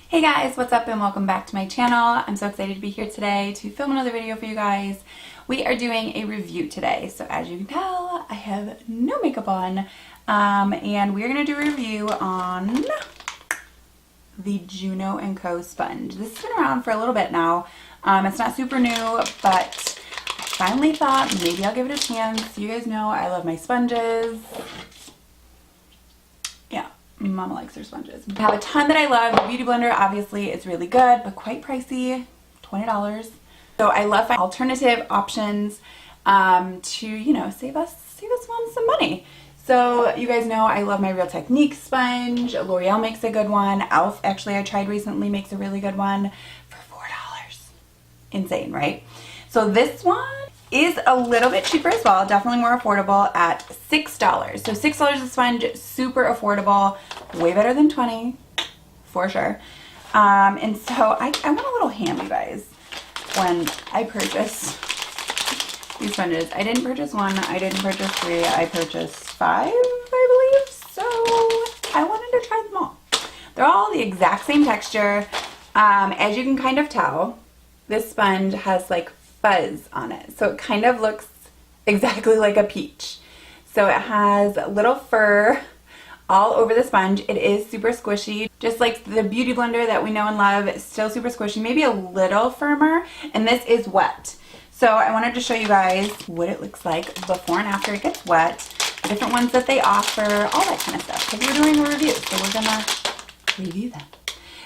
Hey guys, what's up and welcome back to my channel. I'm so excited to be here today to film another video for you guys. We are doing a review today, so as you can tell, I have no makeup on, and we're going to do a review on the Juno Co sponge. This has been around for a little bit now. It's not super new, but I finally thought maybe I'll give it a chance. You guys know I love my sponges. Yeah. Mama likes her sponges. I have a ton that I love. The Beauty Blender obviously is really good, but quite pricey, $20. So I love finding alternative options to, you know, save us on some money. So you guys know I love my Real Technique sponge. L'Oreal makes a good one. Elf, actually I tried recently, makes a really good one for $4. Insane, right? So this one is a little bit cheaper as well, definitely more affordable at $6. So $6 a sponge, super affordable, way better than $20 for sure. And so I went a little ham, you guys, when I purchased these sponges. I didn't purchase one, I didn't purchase three, I purchased 5, I believe. So I wanted to try them all. They're all the exact same texture. As you can kind of tell, this sponge has like fuzz on it, so it kind of looks exactly like a peach. So it has little fur all over the sponge. It is super squishy, just like the Beauty Blender that we know and love. It's still super squishy, maybe a little firmer, and this is wet. So I wanted to show you guys what it looks like before and after it gets wet, the different ones that they offer, all that kind of stuff, because we're doing a review, so we're gonna review them.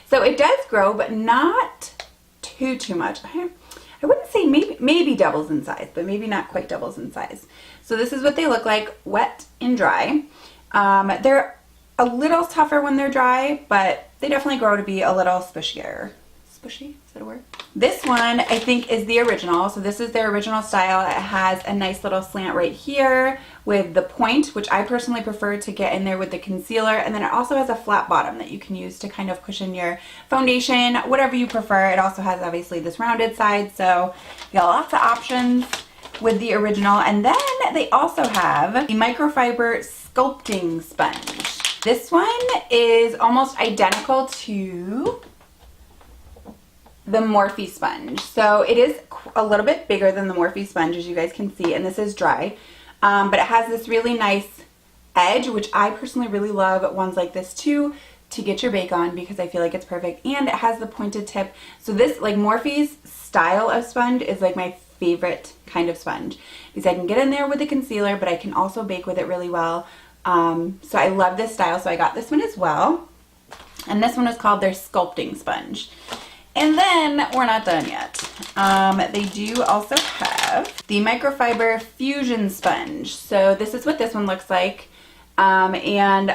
So it does grow, but not too much. I wouldn't say maybe doubles in size, but maybe not quite doubles in size. So this is what they look like wet and dry. They're a little tougher when they're dry, but they definitely grow to be a little squishier. Squishy? Is that a word? This one I think is the original. So this is their original style. It has a nice little slant right here with the point, which I personally prefer to get in there with the concealer. And then it also has a flat bottom that you can use to kind of cushion your foundation, whatever you prefer. It also has obviously this rounded side, so you got lots of options with the original. And then they also have the microfiber sculpting sponge. This one is almost identical to the Morphe sponge. So it is a little bit bigger than the Morphe sponge, as you guys can see, and this is dry. But it has this really nice edge, which I personally really love ones like this too, to get your bake on, because I feel like it's perfect. And it has the pointed tip. So this, like Morphe's style of sponge, is like my favorite kind of sponge, because I can get in there with the concealer, but I can also bake with it really well. So I love this style, so I got this one as well. And this one is called their sculpting sponge. And then we're not done yet. They do also have the microfiber fusion sponge. So this is what this one looks like. And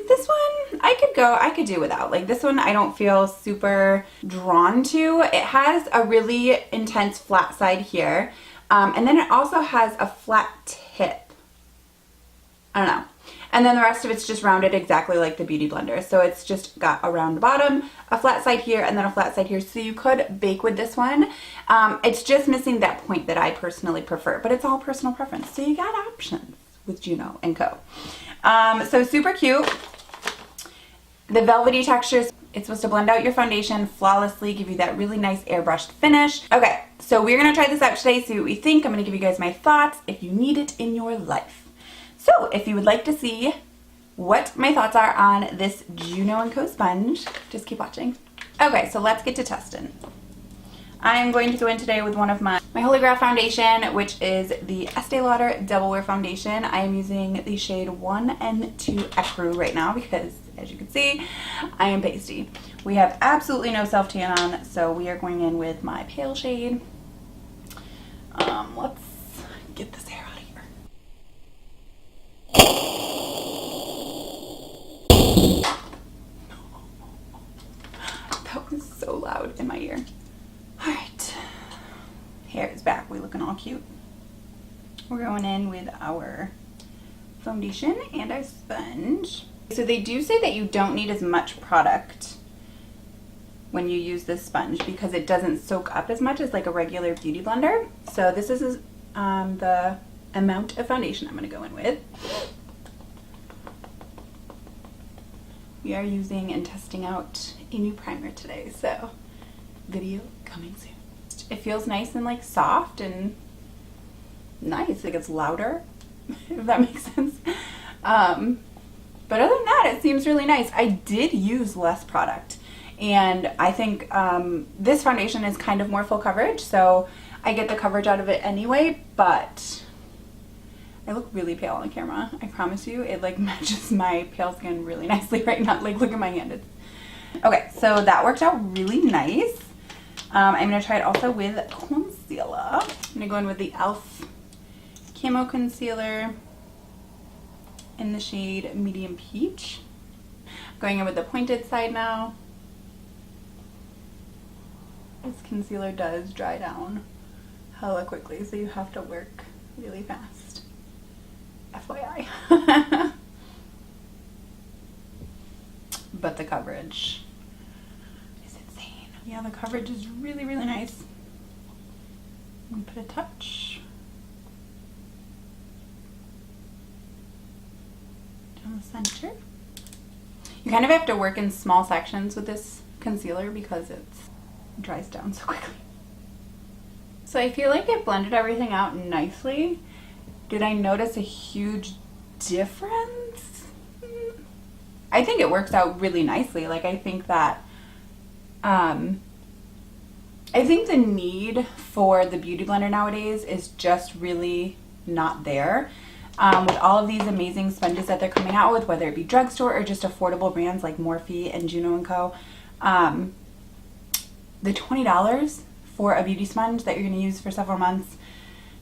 this one I could do without. Like this one I don't feel super drawn to. It has a really intense flat side here. And then it also has a flat tip. I don't know. And then the rest of it's just rounded exactly like the Beauty Blender. So it's just got a round bottom, a flat side here, and then a flat side here. So you could bake with this one. It's just missing that point that I personally prefer, but it's all personal preference. So you got options with Juno Co. So super cute. The velvety texture, it's supposed to blend out your foundation flawlessly, give you that really nice airbrushed finish. Okay, so we're gonna try this out today, see what we think. I'm gonna give you guys my thoughts if you need it in your life. So if you would like to see what my thoughts are on this Juno Co sponge, just keep watching. Okay, so let's get to testing. I am going to go in today with one of my Holy Grail foundation, which is the Estee Lauder Double Wear Foundation. I am using the shade 1 and 2 Ecru right now because, as you can see, I am pasty. We have absolutely no self-tan on, so we are going in with my pale shade. Let's get this hair out of here. That was so loud in my ear. Alright, hair is back. We looking all cute. We're going in with our foundation and our sponge. So they do say that you don't need as much product when you use this sponge because it doesn't soak up as much as like a regular Beauty Blender. So this is the amount of foundation I'm going to go in with. we are using and testing out a new primer today, so video coming soon. It feels nice and like soft and nice, like it's louder, if that makes sense. But other than that, it seems really nice. I did use less product, and I think this foundation is kind of more full coverage, so I get the coverage out of it anyway, but I look really pale on the camera. I promise you, it like matches my pale skin really nicely right now. Like, look at my hand. Okay, so that worked out really nice. I'm gonna try it also with concealer. I'm gonna go in with the e.l.f. Camo Concealer in the shade Medium Peach. Going in with the pointed side now. This concealer does dry down hella quickly, so you have to work really fast. FYI. But the coverage is insane. Yeah, the coverage is really, really nice. I'm gonna put a touch down the center. You kind of have to work in small sections with this concealer because it dries down so quickly. So I feel like it blended everything out nicely. Did I notice a huge difference? I think it works out really nicely. Like, I think that, I think the need for the Beauty Blender nowadays is just really not there. With all of these amazing sponges that they're coming out with, whether it be drugstore or just affordable brands like Morphe and Juno Co. The $20 for a beauty sponge that you're going to use for several months,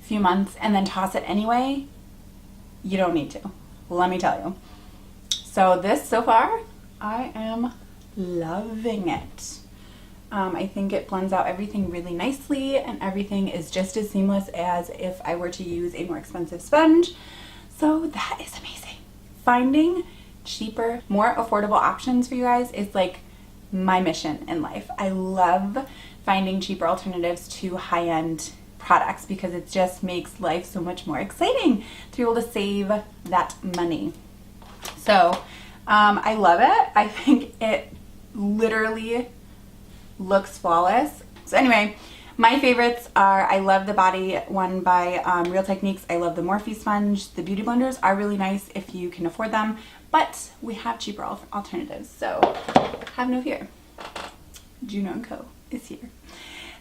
few months, and then toss it anyway, you don't need to. Let me tell you. So this, so far, I am loving it. I think it blends out everything really nicely, and everything is just as seamless as if I were to use a more expensive sponge. So that is amazing. Finding cheaper, more affordable options for you guys is like my mission in life. I love finding cheaper alternatives to high-end products because it just makes life so much more exciting to be able to save that money. So I love it. I think it literally looks flawless. So anyway, my favorites are, I love the body one by Real Techniques. I love the Morphe sponge. The beauty blenders are really nice if you can afford them, but we have cheaper alternatives, so have no fear. Juno Co is here.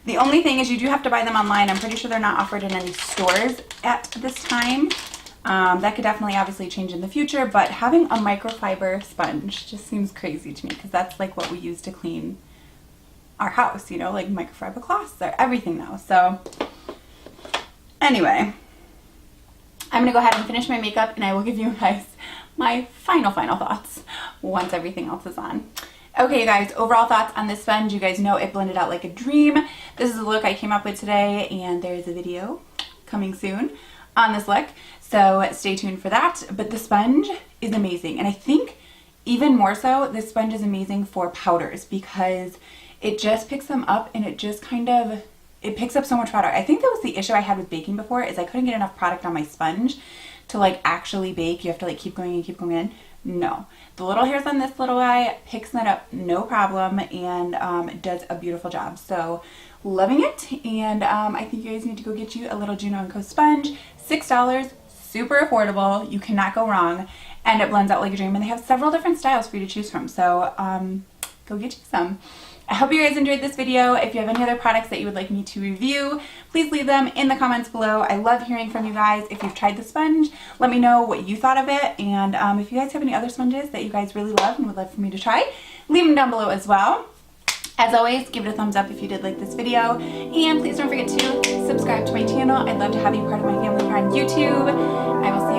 The only thing is you do have to buy them online. I'm pretty sure they're not offered in any stores at this time. That could definitely obviously change in the future, but having a microfiber sponge just seems crazy to me because that's like what we use to clean our house, you know, like microfiber cloths are everything now. So anyway, I'm gonna go ahead and finish my makeup and I will give you guys my final thoughts once everything else is on. Okay, you guys, overall thoughts on this sponge. You guys know it blended out like a dream. This is the look I came up with today, and there's a video coming soon on this look, so stay tuned for that. But the sponge is amazing, and I think even more so, this sponge is amazing for powders because it just picks them up and it just kind of, it picks up so much product. I think that was the issue I had with baking before, is I couldn't get enough product on my sponge to like actually bake. You have to like keep going and keep going in. No, the little hairs on this little guy picks that up no problem, and it does a beautiful job. So loving it, and I think you guys need to go get you a little Juno Co sponge. $6, super affordable, you cannot go wrong, and it blends out like a dream, and they have several different styles for you to choose from, so go get you some. I hope you guys enjoyed this video. If you have any other products that you would like me to review, please leave them in the comments below. I love hearing from you guys. If you've tried the sponge, let me know what you thought of it. And if you guys have any other sponges that you guys really love and would love for me to try, leave them down below as well. As always, give it a thumbs up if you did like this video. And please don't forget to subscribe to my channel. I'd love to have you part of my family here on YouTube. I will see